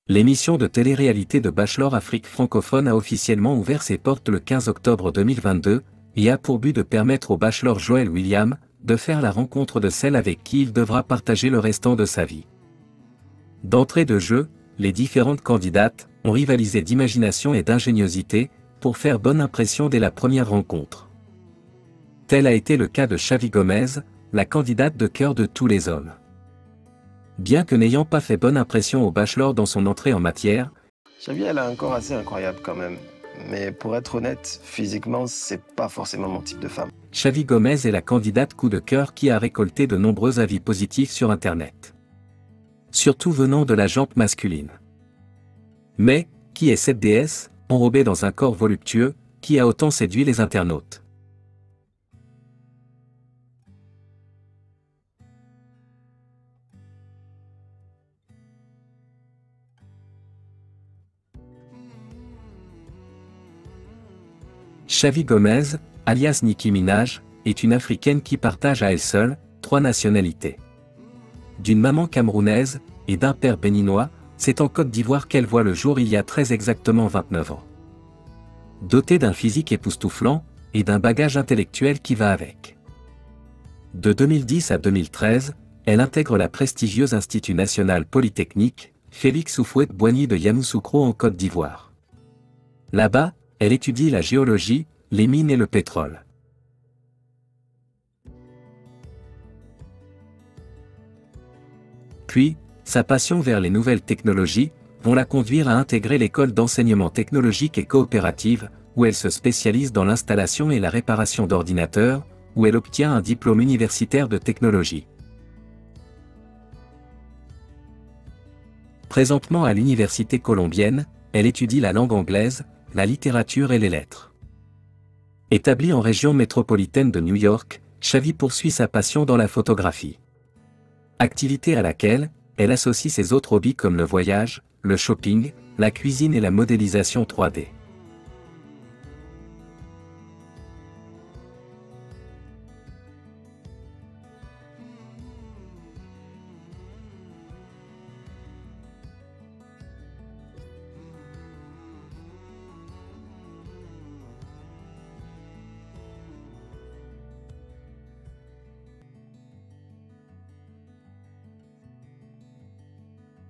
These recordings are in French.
L'émission de télé-réalité de Bachelor Afrique francophone a officiellement ouvert ses portes le 15 octobre 2022 et a pour but de permettre au bachelor Joel William de faire la rencontre de celle avec qui il devra partager le restant de sa vie. D'entrée de jeu, les différentes candidates ont rivalisé d'imagination et d'ingéniosité pour faire bonne impression dès la première rencontre. Tel a été le cas de Xavi Gomez, la candidate de cœur de tous les hommes. Bien que n'ayant pas fait bonne impression au bachelor dans son entrée en matière, Xavi, elle a un corps assez incroyable quand même. Mais pour être honnête, physiquement, c'est pas forcément mon type de femme. Xavi Gomez est la candidate coup de cœur qui a récolté de nombreux avis positifs sur Internet. Surtout venant de la gente masculine. Mais, qui est cette déesse, enrobée dans un corps voluptueux, qui a autant séduit les internautes? Xavi Gomez, alias Nicki Minaj, est une Africaine qui partage à elle seule 3 nationalités. D'une maman camerounaise et d'un père béninois, c'est en Côte d'Ivoire qu'elle voit le jour il y a très exactement 29 ans. Dotée d'un physique époustouflant et d'un bagage intellectuel qui va avec. De 2010 à 2013, elle intègre la prestigieuse Institut national polytechnique, Félix Houphouët-Boigny de Yamoussoukro en Côte d'Ivoire. Là-bas, elle étudie la géologie, les mines et le pétrole. Puis, sa passion vers les nouvelles technologies vont la conduire à intégrer l'école d'enseignement technologique et coopérative, où elle se spécialise dans l'installation et la réparation d'ordinateurs, où elle obtient un diplôme universitaire de technologie. Présentement à l'université colombienne, elle étudie la langue anglaise, la littérature et les lettres. Établie en région métropolitaine de New York, Xavi poursuit sa passion dans la photographie. Activité à laquelle elle associe ses autres hobbies comme le voyage, le shopping, la cuisine et la modélisation 3D.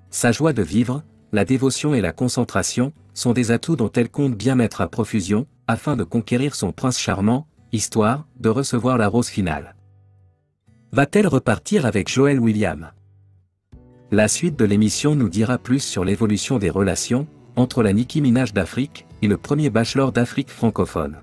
Sa joie de vivre, la dévotion et la concentration sont des atouts dont elle compte bien mettre à profusion, afin de conquérir son prince charmant, histoire de recevoir la rose finale. Va-t-elle repartir avec Joel William? La suite de l'émission nous dira plus sur l'évolution des relations entre la Nicki Minaj d'Afrique et le premier bachelor d'Afrique francophone.